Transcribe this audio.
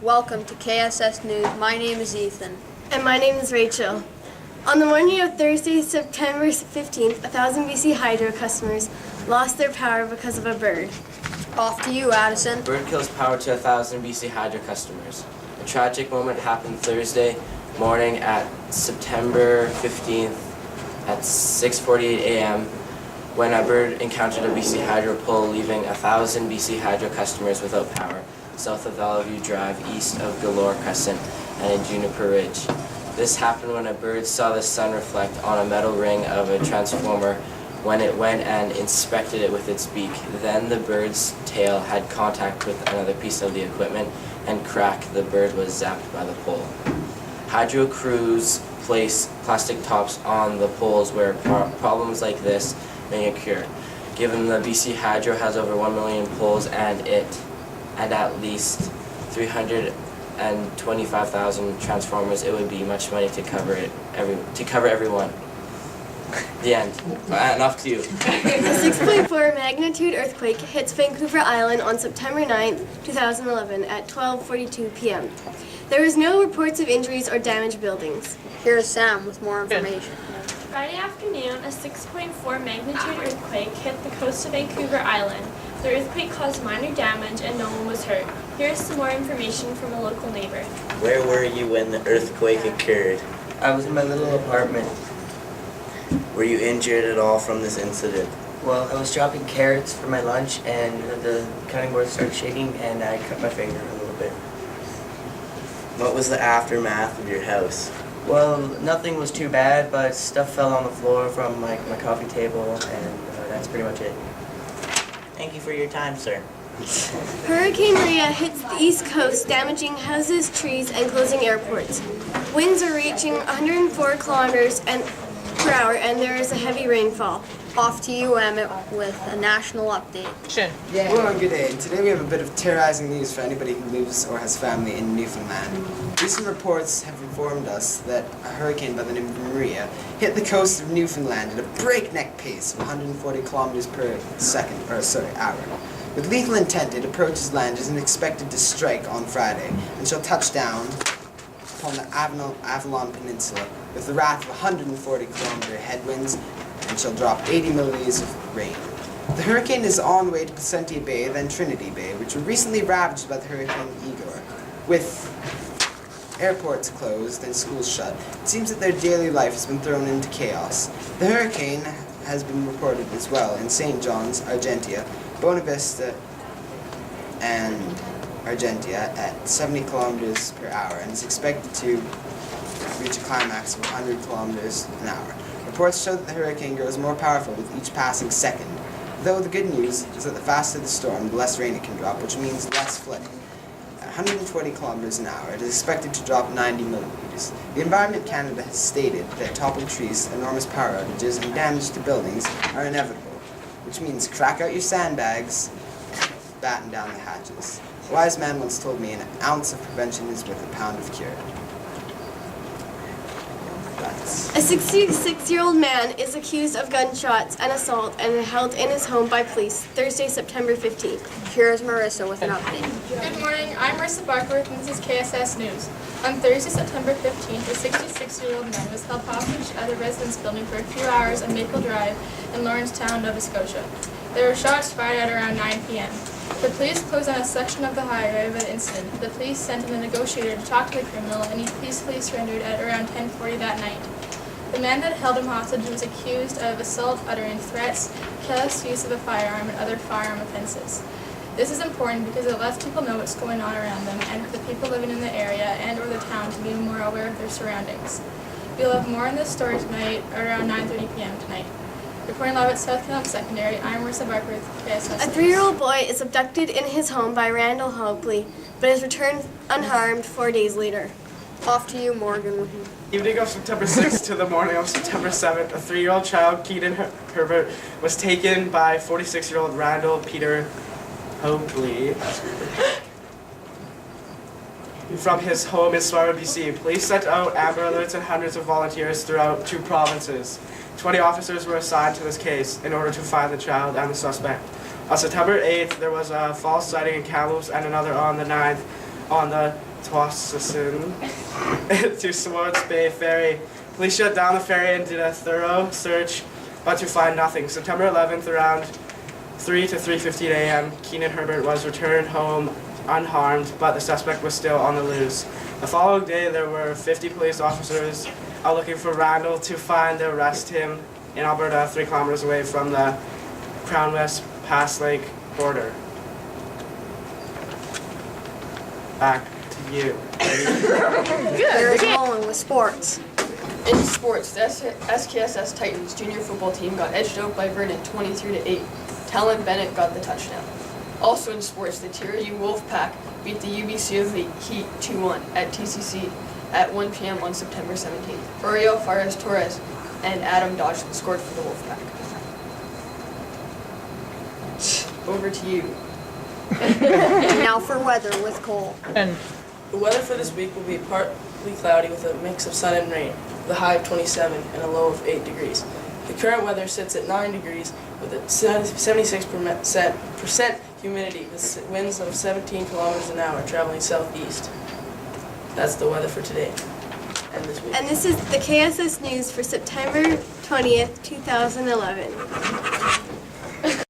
Welcome to KSS News. My name is Ethan. And my name is Rachel. On the morning of Thursday, September 15th, 1,000 BC Hydro customers lost their power because of a bird. Off to you, Addison. Bird kills power to 1,000 BC Hydro customers. A tragic moment happened Thursday morning at September 15th at 6:48 a.m. when a bird encountered a BC Hydro pole, leaving 1,000 BC Hydro customers without power south of Valley Drive, east of Galore Crescent, and in Juniper Ridge. This happened when a bird saw the sun reflect on a metal ring of a transformer when it went and inspected it with its beak. Then the bird's tail had contact with another piece of the equipment and cracked. The bird was zapped by the pole. Hydro crews place plastic tops on the poles where problems like this may occur. Given the BC Hydro has over 1 million poles and at least 325,000 transformers, it would be much money to cover everyone. The end. And off to you. A 6.4 magnitude earthquake hits Vancouver Island on September 9th, 2011 at 12:42 p.m. There was no reports of injuries or damaged buildings. Here's Sam with more information. Friday afternoon, a 6.4 magnitude earthquake hit the coast of Vancouver Island. The earthquake caused minor damage and no one was hurt. Here's some more information from a local neighbor. Where were you when the earthquake occurred? I was in my little apartment. Were you injured at all from this incident? Well, I was chopping carrots for my lunch and the cutting board started shaking and I cut my finger a little bit. What was the aftermath of your house? Well, nothing was too bad, but stuff fell on the floor from my coffee table and that's pretty much it. Thank you for your time, sir. Hurricane Maria hits the East Coast, damaging houses, trees, and closing airports. Winds are reaching 104 kilometers per hour, and there is a heavy rainfall. Off to you, Emmett, with a national update. Well, good day. Today we have a bit of terrorizing news for anybody who lives or has family in Newfoundland. Recent reports have informed us that a hurricane by the name of Maria hit the coast of Newfoundland at a breakneck pace of 140 kilometers per hour. With lethal intent, it approaches land and is expected to strike on Friday and shall touch down upon the Avalon Peninsula with the wrath of 140 kilometer headwinds and shall drop 80 milliliters of rain. The hurricane is on the way to Placentia Bay, then Trinity Bay, which were recently ravaged by the Hurricane Igor. With airports closed and schools shut, it seems that their daily life has been thrown into chaos. The hurricane has been reported as well in St. John's, Argentia, Bonavista, and Argentia at 70 kilometers per hour and is expected to reach a climax of 100 kilometers an hour. Reports show that the hurricane grows more powerful with each passing second, though the good news is that the faster the storm, the less rain it can drop, which means less flooding. At 140 kilometers an hour, it is expected to drop 90 milliliters. The Environment Canada has stated that toppled trees, enormous power outages, and damage to buildings are inevitable, which means crack out your sandbags, batten down the hatches. A wise man once told me an ounce of prevention is worth a pound of cure. A 66-year-old man is accused of gunshots and assault and held in his home by police Thursday, September 15th. Here's Marissa with an update. Good morning, I'm Marissa Barkworth and this is KSS News. On Thursday, September 15th, a 66-year-old man was held hostage at a residence building for a few hours on Maple Drive in Lawrencetown, Nova Scotia. There were shots fired at around 9 p.m. The police closed on a section of the highway of the incident. The police sent in a negotiator to talk to the criminal and he peacefully surrendered at around 10:40 that night. The man that held him hostage was accused of assault, uttering threats, careless use of a firearm, and other firearm offenses. This is important because it lets people know what's going on around them and for the people living in the area and or the town to be more aware of their surroundings. We'll have more on this story tonight around 9:30 p.m. tonight. Reporting live at South Killam Secondary, I'm Marissa Barkworth, KSS. A 3-year-old boy is abducted in his home by Randall Hopley, but is returned unharmed 4 days later. Off to you, Morgan. Evening of September 6th to the morning of September 7th, a 3-year-old child, Keaton Herbert, was taken by 46-year-old Randall Peter Hopley from his home in Swarra, BC. Police sent out Amber Alerts and hundreds of volunteers throughout 2 provinces. 20 officers were assigned to this case in order to find the child and the suspect. On September 8th, there was a false sighting in Kamloops and another on the 9th on the Twasasin to Swartz Bay Ferry. Police shut down the ferry and did a thorough search, but to find nothing. September 11th, around 3 to 3:15 a.m., Keenan Herbert was returned home unharmed, but the suspect was still on the loose. The following day, there were 50 police officers out looking for Randall to find and arrest him in Alberta, 3 kilometers away from the Crown West Pass Lake border. Back to you. Here's Nolan with sports. In sports, the SKSS Titans junior football team got edged out by Vernon 23-8. Talon Bennett got the touchdown. Also in sports, the TRU Wolfpack beat the UBC of the Heat 2-1 at TCC at 1 p.m. on September 17th. Oriol Fares Torres and Adam Dodson scored for the Wolfpack. Over to you. And now for weather with Cole. The weather for this week will be partly cloudy with a mix of sun and rain, with a high of 27 and a low of 8 degrees. The current weather sits at 9 degrees with a 76% humidity with winds of 17 kilometers an hour traveling southeast. That's the weather for today and this week. And this is the KSS News for September 20th, 2011.